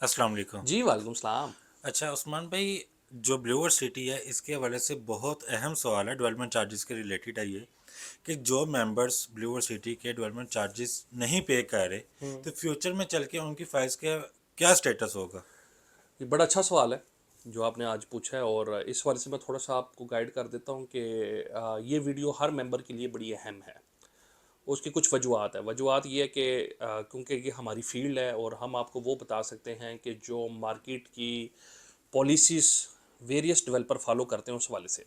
अस्सलाम वालेकुम। जी, वालेकुम सलाम। अच्छा उस्मान भाई, जो ब्लूअर सिटी है इसके हवाले से बहुत अहम सवाल है डेवलपमेंट चार्जेस के रिलेटेड है ये कि जो मेंबर्स ब्लूअर सिटी के डेवलपमेंट चार्जेस नहीं पे कर रहे तो फ्यूचर में चल के उनकी फाइल्स का क्या स्टेटस होगा। ये बड़ा अच्छा सवाल है, जो आपने आज पूछा है और इस बारे से मैं थोड़ा-सा आपको गाइड कर देता हूँ कि ये वीडियो हर मेंबर के लिए बड़ी अहम है। उसकी कुछ वजूहात है। वजूहात ये है कि क्योंकि ये हमारी फ़ील्ड है और हम आपको वो बता सकते हैं कि जो मार्केट की पॉलिसीज़ वेरियस डेवलपर फ़ॉलो करते हैं, उस हवाले से।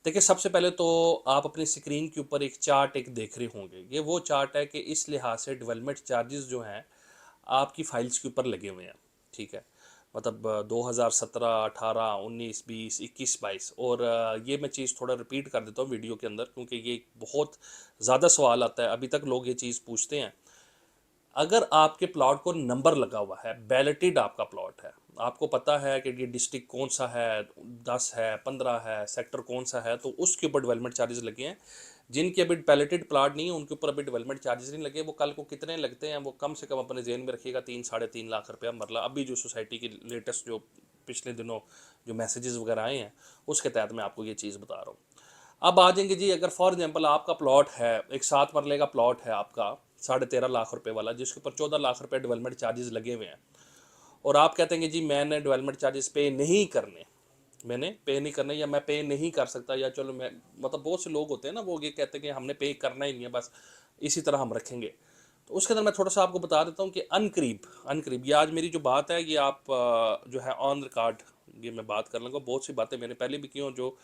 देखिए, सबसे पहले तो आप अपनी स्क्रीन के ऊपर एक चार्ट एक देख रहे होंगे। ये वो चार्ट है कि इस लिहाज से डेवलपमेंट चार्जेस जो हैं, आपकी फाइल्स के ऊपर लगे हुए हैं। ठीक है, मतलब 2017, 18, 19, 20, 21, 22 और ये मैं चीज़ थोड़ा रिपीट कर देता हूँ वीडियो के अंदर, क्योंकि ये बहुत ज़्यादा सवाल आता है, अभी तक लोग ये चीज़ पूछते हैं। अगर आपके प्लॉट को नंबर लगा हुआ है, बैलेटेड आपका प्लॉट है, आपको पता है कि ये डिस्ट्रिक्ट कौन सा है, 10 है, 15 है, सेक्टर कौन सा है, तो उसके ऊपर डेवलपमेंट चार्जेस लगे हैं। जिनके अभी बैलेटेड प्लॉट नहीं है, उनके ऊपर अभी डेवलपमेंट चार्जेस नहीं लगे। वो कल को कितने लगते हैं, वो कम से कम अपने जेहन में रखिएगा, 3 साढ़े 3 लाख रुपया मरला। अभी जो सोसाइटी की लेटेस्ट जो पिछले दिनों जो मैसेजेस वगैरह आए हैं, उसके तहत मैं आपको ये चीज़ बता रहा हूँ। अब आ जाएंगे जी, अगर फॉर एग्जांपल आपका प्लॉट है, एक 7 मरले का प्लॉट है आपका, 13.5 लाख रुपए वाला, जिसके ऊपर 14 लाख रुपए डेवलपमेंट चार्जेस लगे हुए हैं, और आप कहते हैं कि जी मैंने डेवलपमेंट चार्जेस पे नहीं करने, मैंने पे नहीं करने, या मैं पे नहीं कर सकता, या चलो मैं, मतलब बहुत से लोग होते हैं ना, वो ये कहते हैं कि हमने पे करना ही नहीं है, बस इसी तरह हम रखेंगे। तो उसके अंदर मैं थोड़ा सा आपको बता देता हूँ कि अनकरीब अनकरीब ये आज मेरी जो बात है, ये आप जो है ऑन रिकॉर्ड ये मैं बात कर लूँगा। बहुत सी बातें मैंने पहले भी की हों जो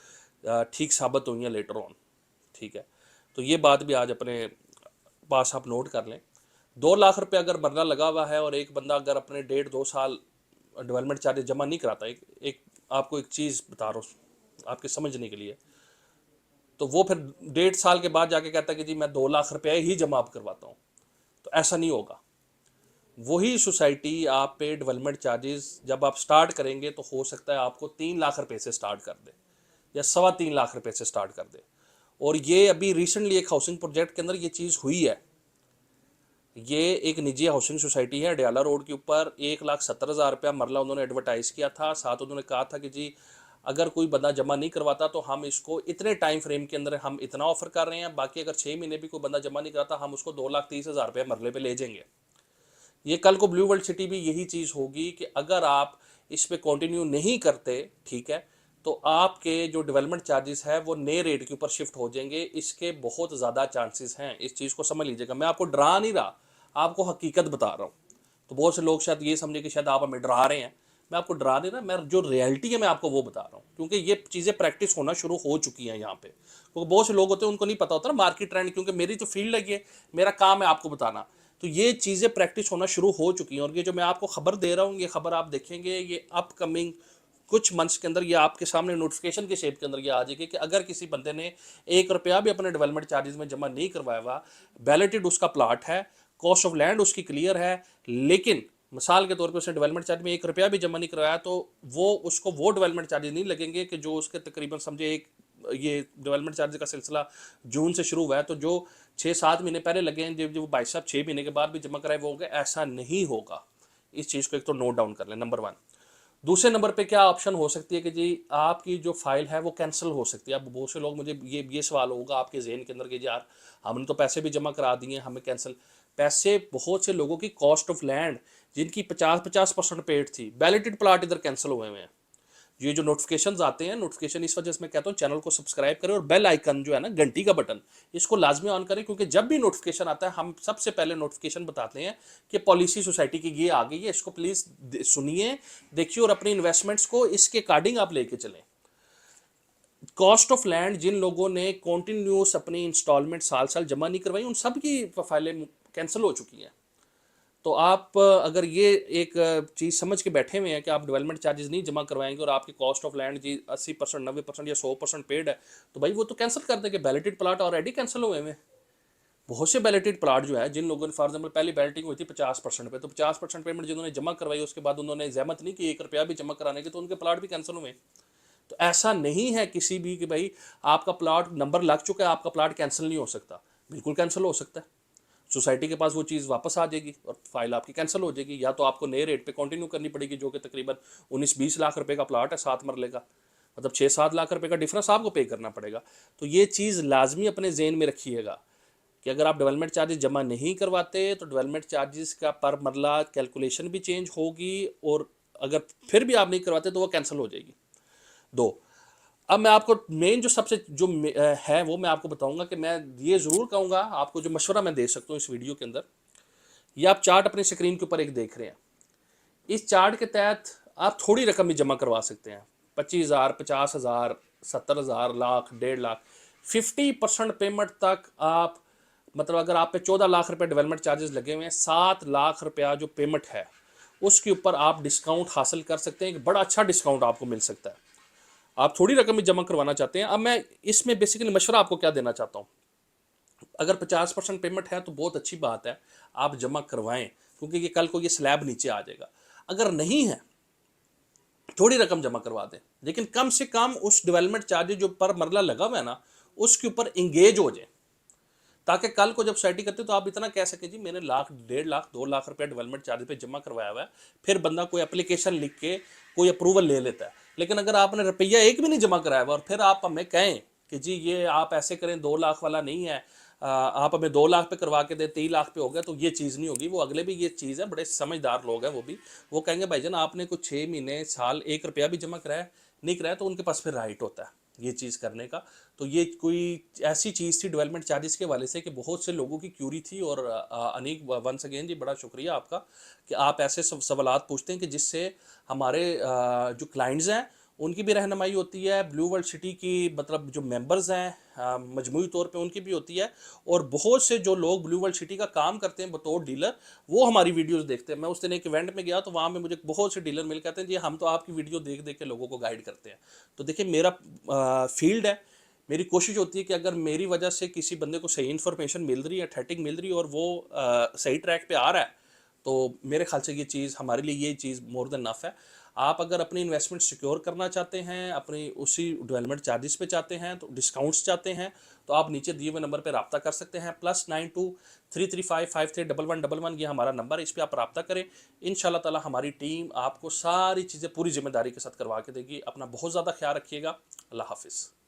ठीक साबित हुई हैं लेटर ऑन। ठीक है, तो ये बात भी आज अपने पास आप नोट कर लें। 2 लाख रुपए अगर मरना लगा हुआ है और एक बंदा अगर अपने 1.5 2 साल डेवलपमेंट चार्जेस जमा नहीं कराता, एक आपको एक चीज़ बता रहा हूँ आपके समझने के लिए, तो वो फिर 1.5 साल के बाद जाके कहता है कि जी मैं 2 लाख रुपये ही जमा अब करवाता हूँ, तो ऐसा नहीं होगा। वही सोसाइटी आप पे डेवलपमेंट चार्जेस जब आप स्टार्ट करेंगे, तो हो सकता है आपको 3 लाख रुपए से स्टार्ट कर दे, या 3.25 लाख रुपए से स्टार्ट कर दे। और ये अभी रिसेंटली एक हाउसिंग प्रोजेक्ट के अंदर ये चीज़ हुई है। ये एक निजी हाउसिंग सोसाइटी है डयाला रोड के ऊपर, 1,70,000 रुपया मरला उन्होंने एडवर्टाइज किया था। साथ उन्होंने कहा था कि जी अगर कोई बंदा जमा नहीं करवाता तो हम इसको इतने टाइम फ्रेम के अंदर हम इतना ऑफर कर रहे हैं, बाकी अगर 6 महीने भी कोई बंदा जमा नहीं कराता, हम उसको 2,30,000 रुपया मरले पे ले जाएंगे। ये कल को ब्लू वर्ल्ड सिटी भी यही चीज़ होगी कि अगर आप इस पे कंटिन्यू नहीं करते, ठीक है, तो आपके जो डेवलपमेंट चार्जेस है वो नए रेट के ऊपर शिफ्ट हो जाएंगे। इसके बहुत ज़्यादा चांसेस हैं, इस चीज़ को समझ लीजिएगा। मैं आपको डरा नहीं रहा, आपको हकीकत बता रहा हूँ। तो बहुत से लोग शायद ये समझे कि शायद आप हमें डरा रहे हैं। मैं आपको डरा नहीं रहा, मैं जो रियलिटी है मैं आपको वो बता रहा हूँ, क्योंकि ये चीज़ें प्रैक्टिस होना शुरू हो चुकी हैं यहाँ पे। क्योंकि बहुत से लोग होते हैं उनको नहीं पता होता ना मार्केट ट्रेंड, क्योंकि मेरी जो फील्ड है ये मेरा काम है आपको बताना। तो ये चीज़ें प्रैक्टिस होना शुरू हो चुकी हैं, और ये जो मैं आपको खबर दे रहा हूँ, ये खबर आप देखेंगे ये अपकमिंग कुछ मंथ्स के अंदर ये आपके सामने नोटिफिकेशन के शेप के अंदर ये आ जाएगी कि अगर किसी बंदे ने 1 रुपया भी अपने डेवलपमेंट चार्जेस में जमा नहीं करवाया हुआ, बैलेटेड उसका प्लाट है, कॉस्ट ऑफ लैंड उसकी क्लियर है, लेकिन मिसाल के तौर पे उसने डेवलपमेंट चार्ज में 1 रुपया भी जमा नहीं करवाया, तो वो उसको वो डेवलपमेंट चार्जेस नहीं लगेंगे कि जो उसके तकरीबन समझे एक, ये डेवलपमेंट चार्ज का सिलसिला जून से शुरू हुआ है, तो जो 6 7 महीने पहले लगे हैं, जब भाई साहब 6 महीने के बाद भी जमा कराए वो हो गए, ऐसा नहीं होगा। इस चीज़ को एक तो नोट डाउन कर लें, नंबर वन। दूसरे नंबर पे क्या ऑप्शन हो सकती है कि जी आपकी जो फाइल है वो कैंसिल हो सकती है। अब बहुत से लोग, मुझे ये सवाल होगा आपके जहन के अंदर कि यार हमने तो पैसे भी जमा करा दिए, हमें कैंसिल। पैसे बहुत से लोगों की कॉस्ट ऑफ लैंड जिनकी 50-50% पेड थी, बैलेटेड प्लाट इधर कैंसिल हुए हुए हैं। ये जो नोटिफिकेशंस आते हैं, नोटिफिकेशन इस वजह से मैं कहता हूँ चैनल को सब्सक्राइब करें, और बेल आइकन जो है ना, घंटी का बटन, इसको लाजमी ऑन करें, क्योंकि जब भी नोटिफिकेशन आता है हम सबसे पहले नोटिफिकेशन बताते हैं कि पॉलिसी सोसाइटी की ये आ गई है। इसको प्लीज़ सुनिए, देखिए, और अपनी इन्वेस्टमेंट्स को इसके अकॉर्डिंग आप लेके चलें। कॉस्ट ऑफ लैंड जिन लोगों ने कॉन्टिन्यूस अपनी इंस्टॉलमेंट साल साल जमा नहीं करवाई, उन सब की फाइलें कैंसिल हो चुकी हैं। तो आप अगर ये एक चीज़ समझ के बैठे हुए हैं कि आप डेवलपमेंट चार्जेस नहीं जमा करवाएंगे और आपकी कॉस्ट ऑफ लैंड जी 80% 90% या 100% पेड है, तो भाई वो तो कैंसिल कर देंगे। बैलेटेड प्लाट ऑलरेडी कैंसिल हुए हैं। बहुत से बैलेटेड प्लाट जो है, जिन लोगों ने फॉर एग्जाम्पल पहली बैलेटिंग हुई थी 50% पे, तो 50% पेमेंट जिन्होंने जमा करवाई, उसके बाद उन्होंने जहमत नहीं की 1 रुपया भी जमा कराने की, तो उनके प्लाट भी कैंसिल हुए। तो ऐसा नहीं है किसी भी कि भाई आपका प्लाट नंबर लग चुका है, आपका प्लाट कैंसिल नहीं हो सकता। बिल्कुल कैंसिल हो सकता है। सोसाइटी के पास वो चीज़ वापस आ जाएगी और फाइल आपकी कैंसिल हो जाएगी, या तो आपको नए रेट पे कंटिन्यू करनी पड़ेगी, जो कि तकरीबन 19-20 लाख रुपए का प्लाट है 7 मरले का, मतलब 6-7 लाख रुपए का डिफरेंस आपको पे करना पड़ेगा। तो ये चीज़ लाजमी अपने जेन में रखिएगा कि अगर आप डेवलपमेंट चार्जेस जमा नहीं करवाते तो डेवलपमेंट चार्जेस का पर मरला कैलकुलेशन भी चेंज होगी, और अगर फिर भी आप नहीं करवाते तो वो कैंसिल हो जाएगी। दो, अब मैं आपको मेन जो सबसे जो है वो मैं आपको बताऊंगा कि मैं ये ज़रूर कहूँगा आपको, जो मशवरा मैं दे सकता हूँ इस वीडियो के अंदर, ये आप चार्ट अपनी स्क्रीन के ऊपर एक देख रहे हैं, इस चार्ट के तहत आप थोड़ी रकम भी जमा करवा सकते हैं, 25,000, 50,000, 70,000, लाख, 1.5 लाख, 50% पेमेंट तक आप, मतलब अगर आप पे 14 लाख रुपए डेवलपमेंट चार्जेस लगे हुए हैं, 7 लाख रुपया जो पेमेंट है उसके ऊपर आप डिस्काउंट हासिल कर सकते हैं, एक बड़ा अच्छा डिस्काउंट आपको मिल सकता है। आप थोड़ी रकम भी जमा करवाना चाहते हैं। अब मैं इसमें बेसिकली मशवरा आपको क्या देना चाहता हूँ, अगर 50% पेमेंट है तो बहुत अच्छी बात है, आप जमा करवाएं, क्योंकि ये कल को ये स्लैब नीचे आ जाएगा। अगर नहीं है, थोड़ी रकम जमा करवा दें, लेकिन कम से कम उस डेवलपमेंट चार्जेस जो पर मरला लगा हुआ है ना, उसके ऊपर इंगेज हो जाए, ताकि कल को जब सोसाइटी करते तो आप इतना कह सकें जी मैंने लाख, 1.5 लाख, 2 लाख रुपया डेवलपमेंट चार्ज पे जमा करवाया हुआ है। फिर बंदा कोई एप्लीकेशन लिख के कोई अप्रूवल ले लेता है, लेकिन अगर आपने रुपया एक भी नहीं जमा कराया हुआ और फिर आप हमें कहें कि जी ये आप ऐसे करें 2 लाख वाला नहीं है, आप हमें 2 लाख पे करवा के दे, 3 लाख पे हो गया, तो ये चीज़ नहीं होगी। वो अगले भी ये चीज़ है, बड़े समझदार लोग हैं वो कहेंगे भाईजान आपने कुछ 6 महीने, साल, 1 रुपया भी जमा कराया नहीं कराया, तो उनके पास फिर राइट होता है ये चीज़ करने का। तो ये कोई ऐसी चीज़ थी डेवलपमेंट चार्जेस के वाले से कि बहुत से लोगों की क्यूरी थी, और अनीक वंस अगेन जी बड़ा शुक्रिया आपका कि आप ऐसे सवालात पूछते हैं कि जिससे हमारे जो क्लाइंट्स हैं उनकी भी रहनुमाई होती है, ब्लू वर्ल्ड सिटी की मतलब जो मेंबर्स हैं मजमूई तौर पे उनकी भी होती है, और बहुत से जो लोग ब्लू वर्ल्ड सिटी का काम करते हैं बतौर डीलर, वो हमारी वीडियोस देखते हैं। मैं उस दिन एक इवेंट में गया तो वहाँ में मुझे बहुत से डीलर मिल कहते हैं जी हम तो आपकी वीडियो देख देख के लोगों को गाइड करते हैं। तो देखिए मेरा फील्ड है, मेरी कोशिश होती है कि अगर मेरी वजह से किसी बंदे को सही इन्फॉर्मेशन मिल रही है, अथेंटिक मिल रही है, और वो सही ट्रैक पे आ रहा है, तो मेरे ख्याल से ये चीज़ हमारे लिए ये चीज़ मोर देन नफ है। आप अगर अपनी इन्वेस्टमेंट सिक्योर करना चाहते हैं, अपनी उसी डेवलपमेंट चार्जेस पे चाहते हैं, तो डिस्काउंट्स चाहते हैं, तो आप नीचे दिए हुए नंबर पे रब्ता कर सकते हैं। +92-335-531111 ये हमारा नंबर है, इस पर आप रब्ता करें। इंशाल्लाह ताला हमारी टीम आपको सारी चीज़ें पूरी जिम्मेदारी के साथ करवा के देगी। अपना बहुत ज़्यादा ख्याल रखिएगा। अल्लाह हाफिज़।